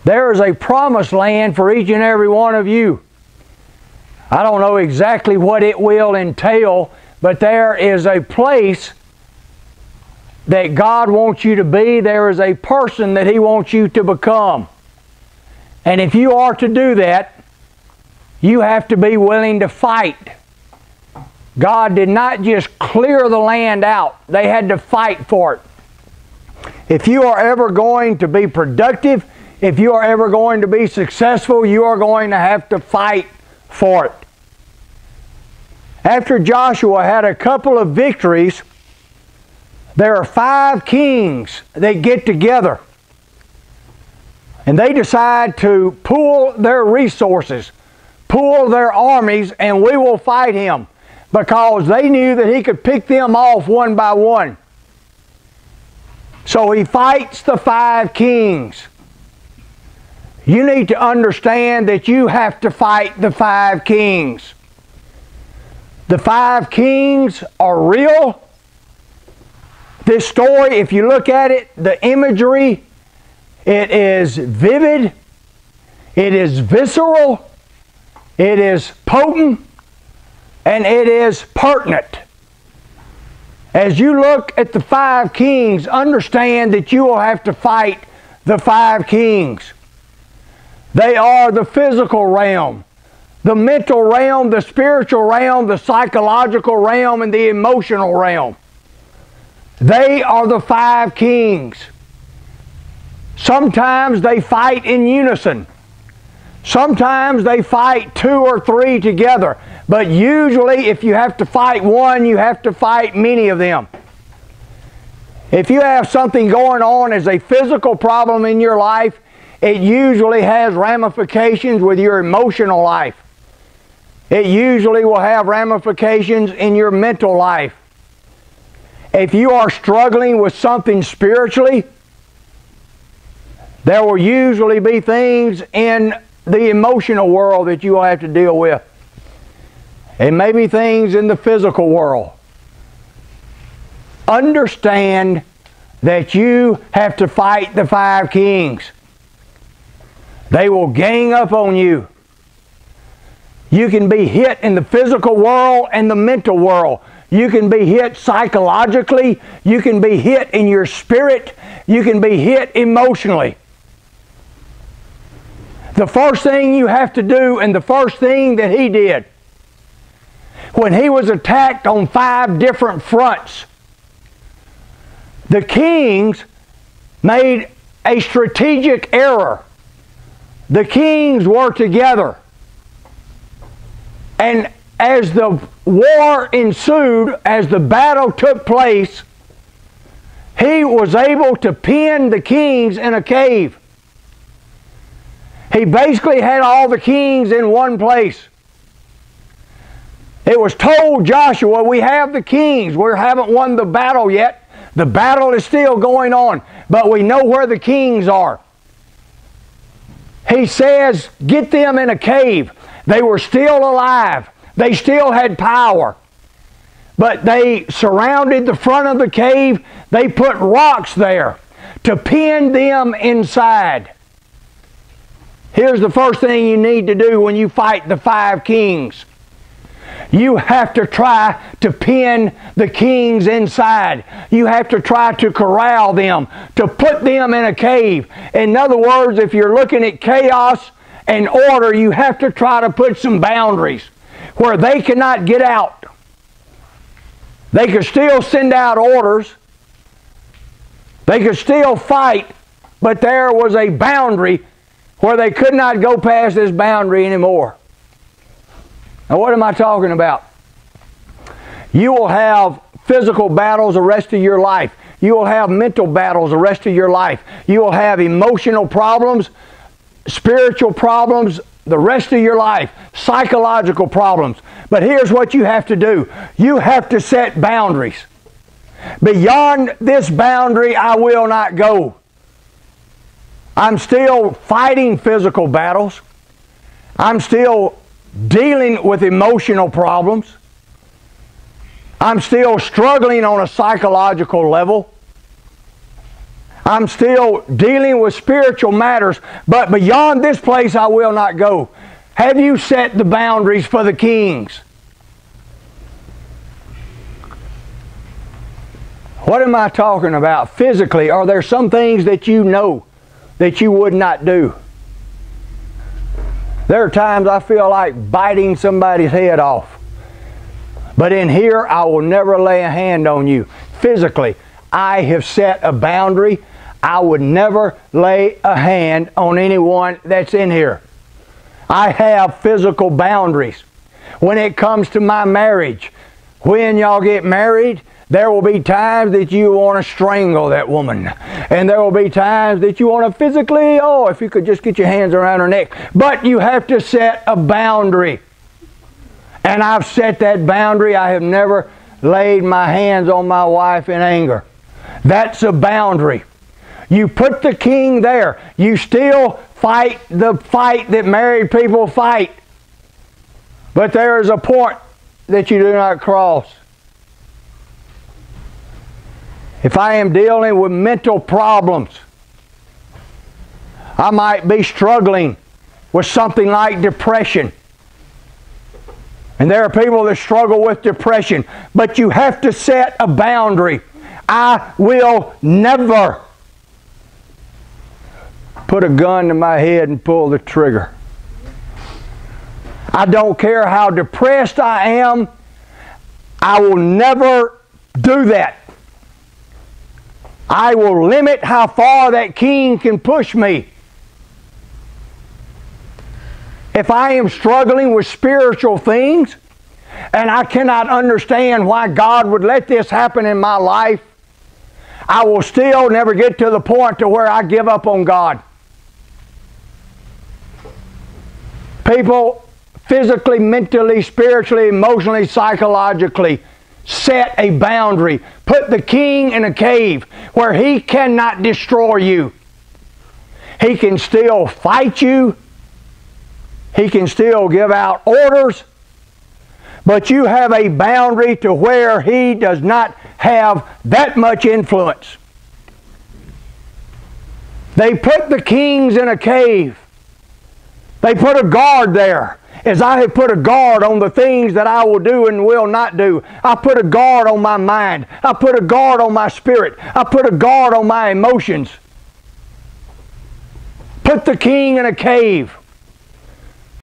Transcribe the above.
There is a promised land for each and every one of you. I don't know exactly what it will entail, but there is a place that God wants you to be. There is a person that He wants you to become. And if you are to do that, you have to be willing to fight. God did not just clear the land out. They had to fight for it. If you are ever going to be productive, if you are ever going to be successful, you are going to have to fight for it. After Joshua had a couple of victories, there are 5 kings that get together. And they decide to pool their resources, pool their armies, and we will fight him. Because they knew that he could pick them off one by one. So he fights the 5 kings. You need to understand that you have to fight the 5 kings. The 5 kings are real. This story, if you look at it, the imagery, it is vivid, it is visceral, it is potent, and it is pertinent. As you look at the 5 kings, understand that you will have to fight the 5 kings. They are the physical realm, the mental realm, the spiritual realm, the psychological realm, and the emotional realm. They are the 5 kings. Sometimes they fight in unison. Sometimes they fight 2 or 3 together. But usually if you have to fight one, you have to fight many of them. If you have something going on as a physical problem in your life, it usually has ramifications with your emotional life. It usually will have ramifications in your mental life. If you are struggling with something spiritually, there will usually be things in the emotional world that you will have to deal with. And maybe things in the physical world. Understand that you have to fight the 5 kings. They will gang up on you. You can be hit in the physical world and the mental world. You can be hit psychologically. You can be hit in your spirit. You can be hit emotionally. The first thing you have to do, and the first thing that he did, when he was attacked on 5 different fronts, the kings made a strategic error. The kings were together. And as the war ensued, as the battle took place, he was able to pin the kings in a cave. He basically had all the kings in one place. It was told Joshua, we have the kings. We haven't won the battle yet. The battle is still going on, but we know where the kings are. He says, get them in a cave. They were still alive. They still had power. But they surrounded the front of the cave. They put rocks there to pin them inside. Here's the first thing you need to do when you fight the 5 kings. You have to try to pin the kings inside. You have to try to corral them, to put them in a cave. In other words, if you're looking at chaos and order, you have to try to put some boundaries where they cannot get out. They could still send out orders. They could still fight, but there was a boundary where they could not go past this boundary anymore. Now what am I talking about? You will have physical battles the rest of your life. You will have mental battles the rest of your life. You will have emotional problems, spiritual problems the rest of your life, psychological problems. But here's what you have to do. You have to set boundaries. Beyond this boundary, I will not go. I'm still fighting physical battles. I'm still dealing with emotional problems. I'm still struggling on a psychological level. I'm still dealing with spiritual matters, but beyond this place I will not go. Have you set the boundaries for the kings? What am I talking about? Physically, are there some things that you know that you would not do? There are times I feel like biting somebody's head off. But in here, I will never lay a hand on you. Physically, I have set a boundary. I would never lay a hand on anyone that's in here. I have physical boundaries. When it comes to my marriage, when y'all get married, there will be times that you want to strangle that woman. And there will be times that you want to physically, if you could just get your hands around her neck. But you have to set a boundary. And I've set that boundary. I have never laid my hands on my wife in anger. That's a boundary. You put the king there. You still fight the fight that married people fight. But there is a point that you do not cross. If I am dealing with mental problems, I might be struggling with something like depression. And there are people that struggle with depression. But you have to set a boundary. I will never put a gun to my head and pull the trigger. I don't care how depressed I am. I will never do that. I will limit how far that king can push me. If I am struggling with spiritual things and I cannot understand why God would let this happen in my life, I will still never get to the point to where I give up on God. People physically, mentally, spiritually, emotionally, psychologically set a boundary. Put the king in a cave where he cannot destroy you. He can still fight you. He can still give out orders. But you have a boundary to where he does not have that much influence. They put the kings in a cave. They put a guard there. As I have put a guard on the things that I will do and will not do. I put a guard on my mind. I put a guard on my spirit. I put a guard on my emotions. Put the king in a cave.